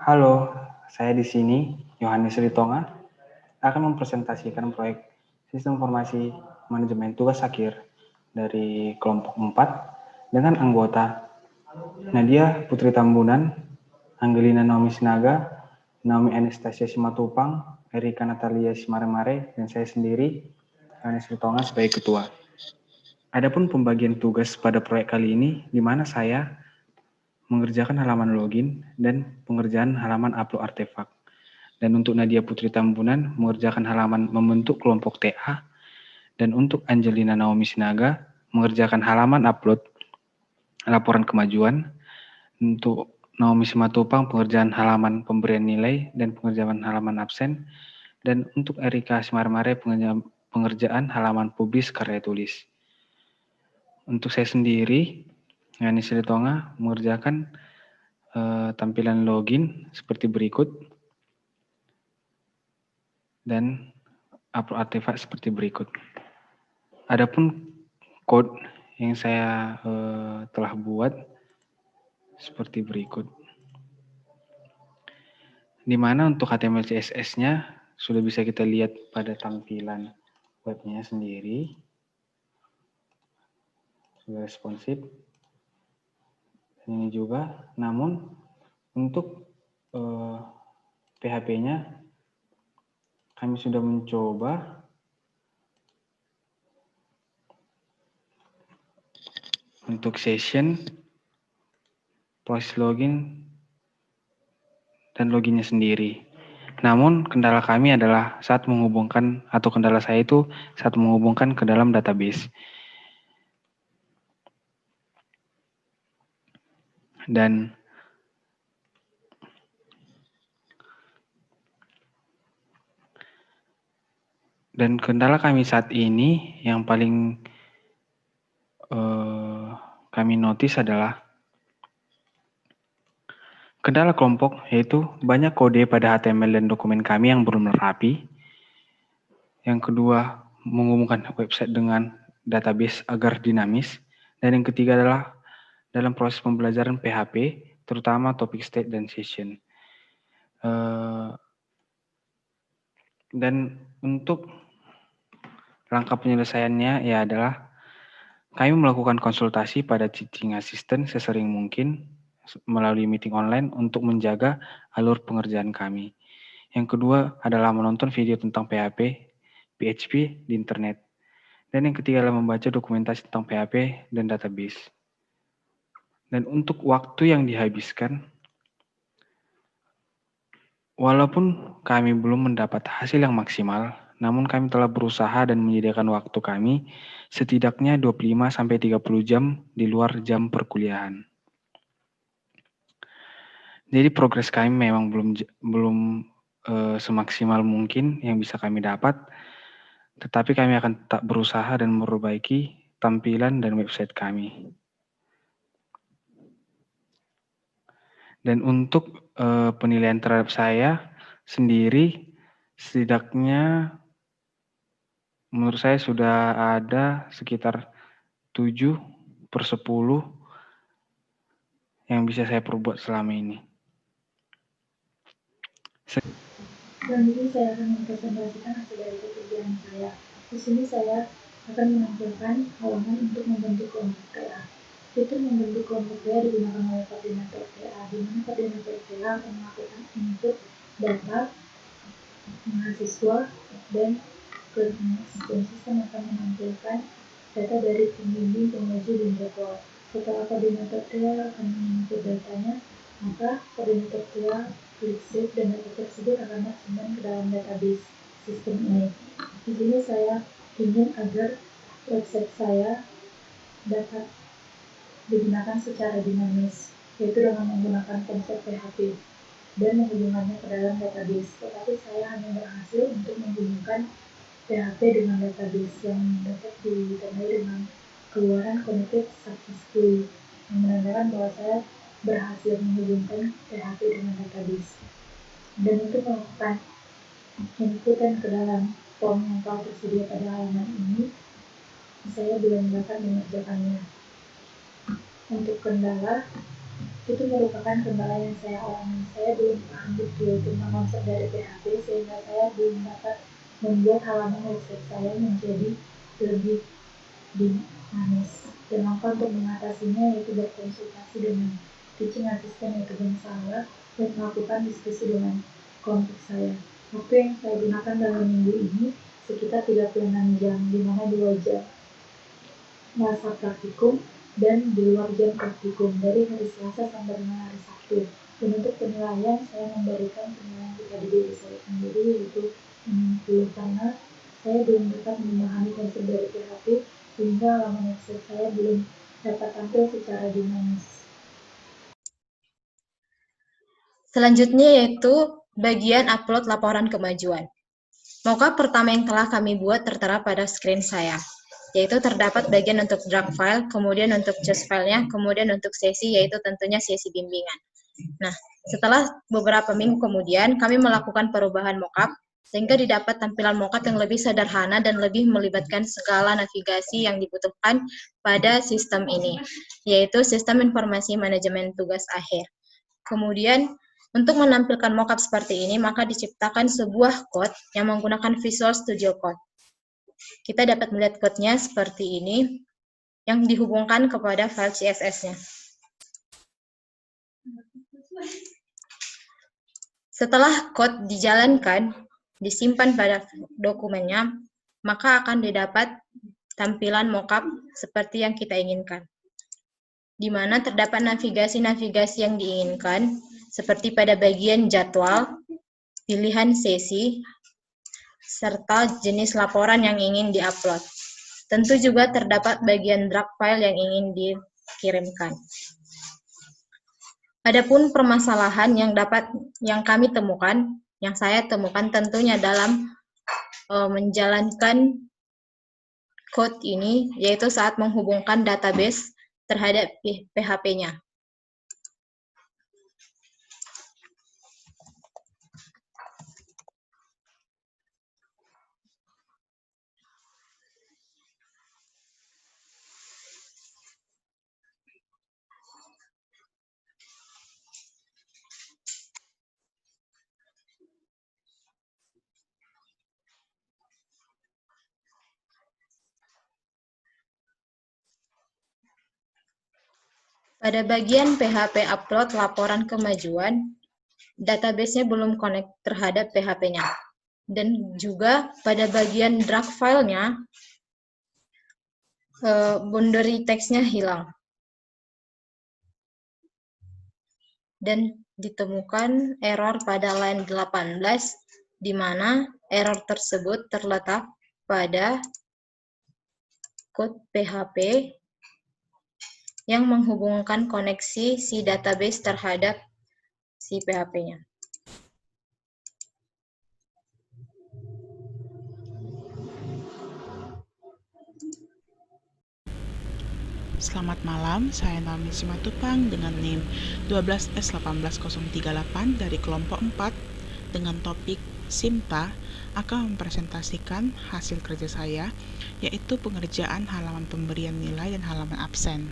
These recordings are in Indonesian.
Halo, saya di sini, Yohanes Ritonga, akan mempresentasikan proyek Sistem Informasi Manajemen Tugas Akhir dari kelompok 4 dengan anggota Nadia Putri Tambunan, Angelina Naomi Sinaga, Naomi Anastasia Simatupang, Erika Natalia Simaremare, dan saya sendiri, Yohanes Ritonga sebagai ketua. Adapun pembagian tugas pada proyek kali ini, di mana saya mengerjakan halaman login dan pengerjaan halaman upload artefak. Dan untuk Nadia Putri Tambunan mengerjakan halaman membentuk kelompok TA, dan untuk Angelina Naomi Sinaga mengerjakan halaman upload laporan kemajuan, untuk Naomi Simatupang pengerjaan halaman pemberian nilai dan pengerjaan halaman absen, dan untuk Erika Simarmare pengerjaan halaman publis karya tulis. Untuk saya sendiri, Yanis Ritonga mengerjakan tampilan login seperti berikut dan upload artefak seperti berikut. Adapun code yang saya telah buat seperti berikut. Di mana untuk HTML CSS-nya sudah bisa kita lihat pada tampilan webnya sendiri. Sudah responsif. Ini juga, namun untuk PHP-nya kami sudah mencoba untuk session, proses login, dan loginnya sendiri. Namun kendala kami adalah saat menghubungkan, atau kendala saya itu saat menghubungkan ke dalam database. Dan kendala kami saat ini yang paling kami notice adalah kendala kelompok, yaitu banyak kode pada HTML dan dokumen kami yang belum rapi. Yang kedua, menghubungkan website dengan database agar dinamis. Dan yang ketiga adalah dalam proses pembelajaran PHP, terutama topik state dan session. Dan untuk langkah penyelesaiannya ya adalah kami melakukan konsultasi pada teaching assistant sesering mungkin melalui meeting online untuk menjaga alur pengerjaan kami. Yang kedua adalah menonton video tentang PHP di internet. Dan yang ketiga adalah membaca dokumentasi tentang PHP dan database. Dan untuk waktu yang dihabiskan, walaupun kami belum mendapat hasil yang maksimal, namun kami telah berusaha dan menyediakan waktu kami setidaknya 25-30 jam di luar jam perkuliahan. Jadi progres kami memang belum semaksimal mungkin yang bisa kami dapat, tetapi kami akan tetap berusaha dan memperbaiki tampilan dan website kami. Dan untuk penilaian terhadap saya sendiri, setidaknya menurut saya sudah ada sekitar 7/10 yang bisa saya perbuat selama ini. Selanjutnya saya akan mempresentasikan hasil dari pekerjaan saya. Di sini saya akan menampilkan halaman untuk membentuk kelompok TA. Fitur membentuk kelompok TA digunakan oleh koordinator TA, di mana koordinator TA akan melakukan input data mahasiswa dan koordinator sistem akan menampilkan data dari pembimbing, penguji, dan jadwal. Setelah koordinator TA akan menginput datanya, maka koordinator TA klik save dan data tersebut akan tersimpan ke dalam database sistem ini. Di sini saya ingin agar website saya dapat digunakan secara dinamis, yaitu dengan menggunakan konsep PHP dan menghubungkannya ke dalam database. Tetapi saya hanya berhasil untuk menghubungkan PHP dengan database yang dapat ditandai dengan keluaran connected successfully, yang menandakan bahwa saya berhasil menghubungkan PHP dengan database. Dan untuk melakukan inputan ke dalam form yang telah tersedia pada halaman ini, saya belum dapat mengerjakannya. Untuk kendala, Itu merupakan kendala yang saya alami. Saya belum paham betul tentang konsep dari PHP sehingga saya belum dapat membuat halaman website saya menjadi lebih dinamis. Dan langkah untuk mengatasinya yaitu berkonsultasi dengan teaching assistant yaitu Gonzala dan melakukan diskusi dengan kelompok saya. Waktu yang saya gunakan dalam minggu ini sekitar 36 jam, di mana 2 jam masa praktikum dan di luar jam praktikum dari hari Selasa sampai dengan hari Sabtu. Dan untuk penilaian, saya memberikan penilaian kepada diri saya sendiri yaitu 60 karena saya belum dapat memahami konsep dari PHP sehingga halaman website saya belum dapat tampil secara dinamis. Selanjutnya yaitu bagian upload laporan kemajuan. Mockup pertama yang telah kami buat tertera pada screen saya, yaitu terdapat bagian untuk draft file, kemudian untuk choose filenya, kemudian untuk sesi, yaitu tentunya sesi bimbingan. Nah, setelah beberapa minggu kemudian, kami melakukan perubahan mockup, sehingga didapat tampilan mockup yang lebih sederhana dan lebih melibatkan segala navigasi yang dibutuhkan pada sistem ini, yaitu sistem informasi manajemen tugas akhir. Kemudian, untuk menampilkan mockup seperti ini, maka diciptakan sebuah code yang menggunakan Visual Studio Code. Kita dapat melihat code-nya seperti ini, yang dihubungkan kepada file CSS-nya. Setelah code dijalankan, disimpan pada dokumennya, maka akan didapat tampilan mockup seperti yang kita inginkan, di mana terdapat navigasi-navigasi yang diinginkan, seperti pada bagian jadwal, pilihan sesi, serta jenis laporan yang ingin diupload. Tentu juga terdapat bagian draft file yang ingin dikirimkan. Adapun permasalahan yang kami temukan, yang saya temukan tentunya dalam menjalankan code ini, yaitu saat menghubungkan database terhadap PHP-nya. Pada bagian PHP upload laporan kemajuan, database-nya belum connect terhadap PHP-nya. Dan juga pada bagian draft file-nya, boundary text-nya hilang. Dan ditemukan error pada line 18, di mana error tersebut terletak pada code PHP yang menghubungkan koneksi si database terhadap si PHP-nya. Selamat malam, saya Naomi Simatupang dengan NIM 12S18038 dari kelompok 4 dengan topik SIMTA akan mempresentasikan hasil kerja saya, yaitu pengerjaan halaman pemberian nilai dan halaman absen.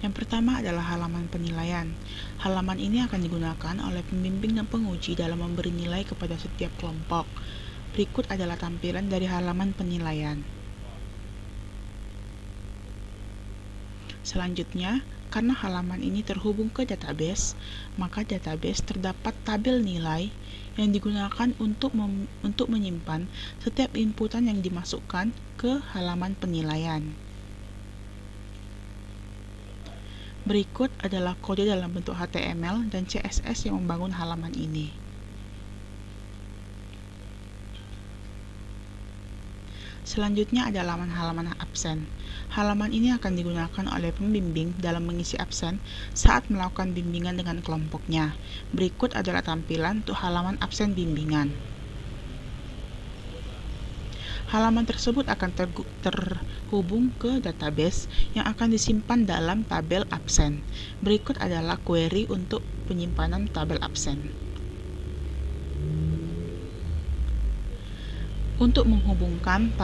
Yang pertama adalah halaman penilaian. Halaman ini akan digunakan oleh pembimbing dan penguji dalam memberi nilai kepada setiap kelompok. Berikut adalah tampilan dari halaman penilaian. Selanjutnya, karena halaman ini terhubung ke database, maka database terdapat tabel nilai yang digunakan untuk menyimpan setiap inputan yang dimasukkan ke halaman penilaian. Berikut adalah kode dalam bentuk HTML dan CSS yang membangun halaman ini. Selanjutnya ada halaman absen. Halaman ini akan digunakan oleh pembimbing dalam mengisi absen saat melakukan bimbingan dengan kelompoknya. Berikut adalah tampilan untuk halaman absen bimbingan. Halaman tersebut akan terhubung ke database yang akan disimpan dalam tabel absen. Berikut adalah query untuk penyimpanan tabel absen. Untuk menghubungkan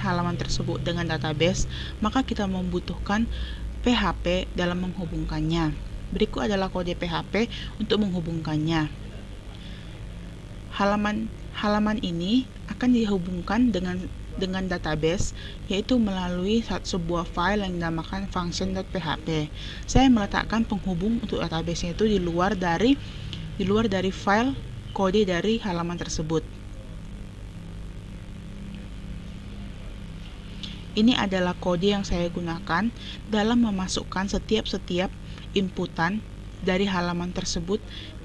halaman tersebut dengan database, maka kita membutuhkan PHP dalam menghubungkannya. Berikut adalah kode PHP untuk menghubungkannya. Halaman ini akan dihubungkan dengan database, yaitu melalui sebuah file yang dinamakan function.php. Saya meletakkan penghubung untuk database itu di luar dari file kode dari halaman tersebut. Ini adalah kode yang saya gunakan dalam memasukkan setiap inputan dari halaman tersebut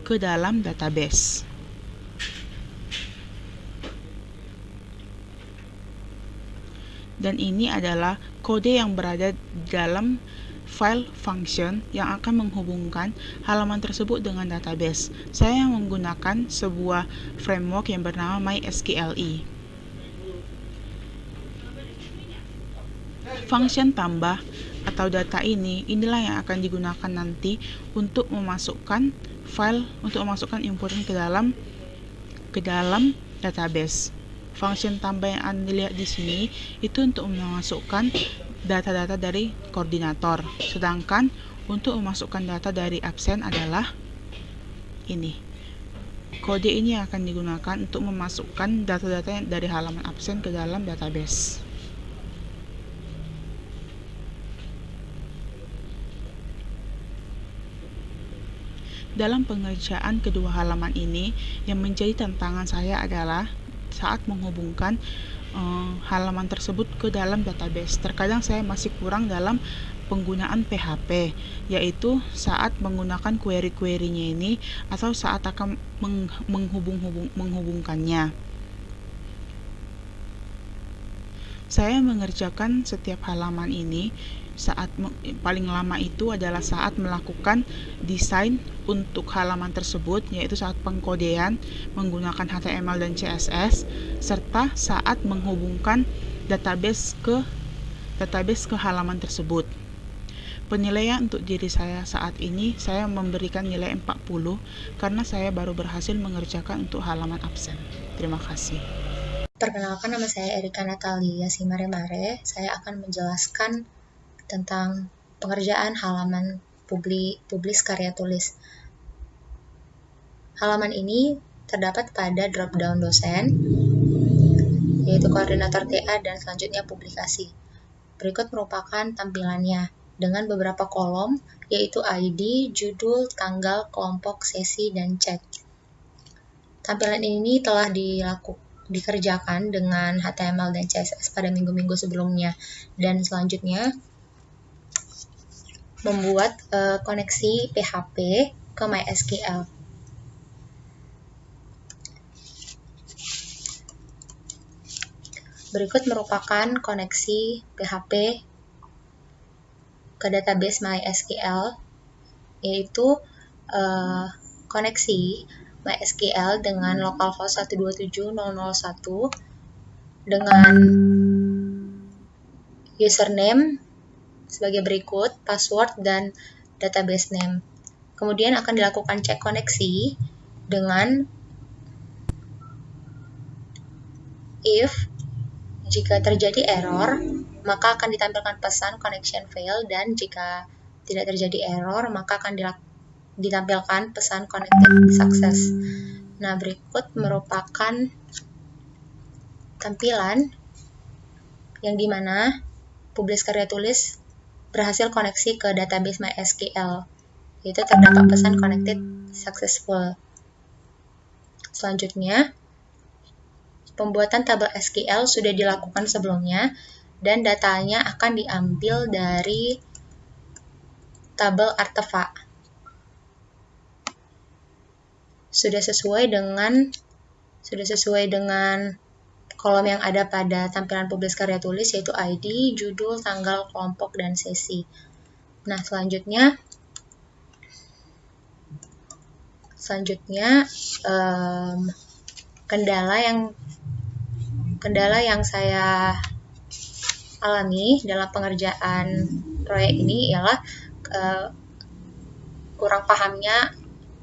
ke dalam database. Dan ini adalah kode yang berada dalam file function yang akan menghubungkan halaman tersebut dengan database. Saya menggunakan sebuah framework yang bernama MySQLi. Function tambah atau data inilah yang akan digunakan nanti untuk memasukkan inputan ke dalam database. Function tambah yang Anda lihat di sini itu untuk memasukkan data-data dari koordinator. Sedangkan untuk memasukkan data dari absen adalah ini. Kode ini akan digunakan untuk memasukkan data-data dari halaman absen ke dalam database. Dalam pengerjaan kedua halaman ini, yang menjadi tantangan saya adalah saat menghubungkan halaman tersebut ke dalam database. Terkadang saya masih kurang dalam penggunaan PHP, yaitu saat menggunakan query-query-nya ini atau saat akan menghubungkannya. Saya mengerjakan setiap halaman ini paling lama itu adalah saat melakukan desain untuk halaman tersebut, yaitu saat pengkodean menggunakan HTML dan CSS, serta saat menghubungkan database ke halaman tersebut. Penilaian untuk diri saya saat ini, saya memberikan nilai 40 karena saya baru berhasil mengerjakan untuk halaman absen. Terima kasih. Perkenalkan, nama saya Erika Natalia Simaremare. Saya akan menjelaskan tentang pengerjaan halaman publis karya tulis. Halaman ini terdapat pada drop-down dosen, yaitu koordinator TA dan selanjutnya publikasi. Berikut merupakan tampilannya dengan beberapa kolom, yaitu ID, judul, tanggal, kelompok, sesi, dan chat. Tampilan ini telah dikerjakan dengan HTML dan CSS pada minggu-minggu sebelumnya, dan selanjutnya membuat koneksi PHP ke MySQL. Berikut merupakan koneksi PHP ke database MySQL, yaitu koneksi MySQL dengan localhost 127.0.0.1 dengan username sebagai berikut, password, dan database name. Kemudian akan dilakukan cek koneksi dengan if jika terjadi error, maka akan ditampilkan pesan connection failed, dan jika tidak terjadi error, maka akan ditampilkan pesan connected success. Nah, berikut merupakan tampilan yang dimana publis karya tulis berhasil koneksi ke database MySQL, yaitu terdapat pesan connected successful. Selanjutnya, pembuatan tabel SQL sudah dilakukan sebelumnya, dan datanya akan diambil dari tabel artefak. Sudah sesuai dengan kolom yang ada pada tampilan publis karya tulis, yaitu ID, judul, tanggal, kelompok, dan sesi. Nah, selanjutnya kendala yang saya alami dalam pengerjaan proyek ini ialah kurang pahamnya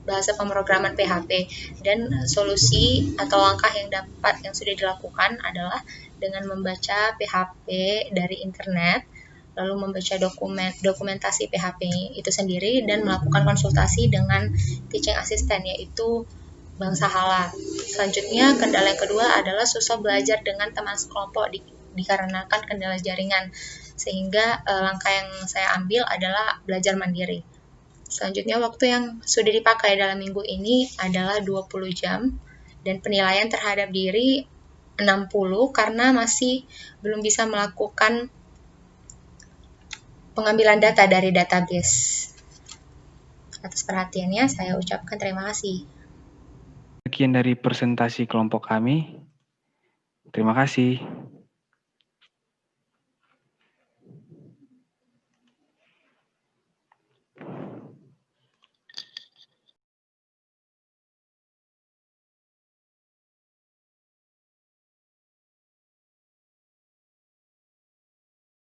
bahasa pemrograman PHP, dan solusi atau langkah yang sudah dilakukan adalah dengan membaca PHP dari internet, lalu membaca dokumentasi PHP itu sendiri, dan melakukan konsultasi dengan teaching assistant yaitu Bang Sahala. Selanjutnya, kendala yang kedua adalah susah belajar dengan teman sekelompok dikarenakan kendala jaringan, sehingga langkah yang saya ambil adalah belajar mandiri. Selanjutnya, waktu yang sudah dipakai dalam minggu ini adalah 20 jam, dan penilaian terhadap diri 60 karena masih belum bisa melakukan pengambilan data dari database. Atas perhatiannya, saya ucapkan terima kasih. Sekian dari presentasi kelompok kami. Terima kasih.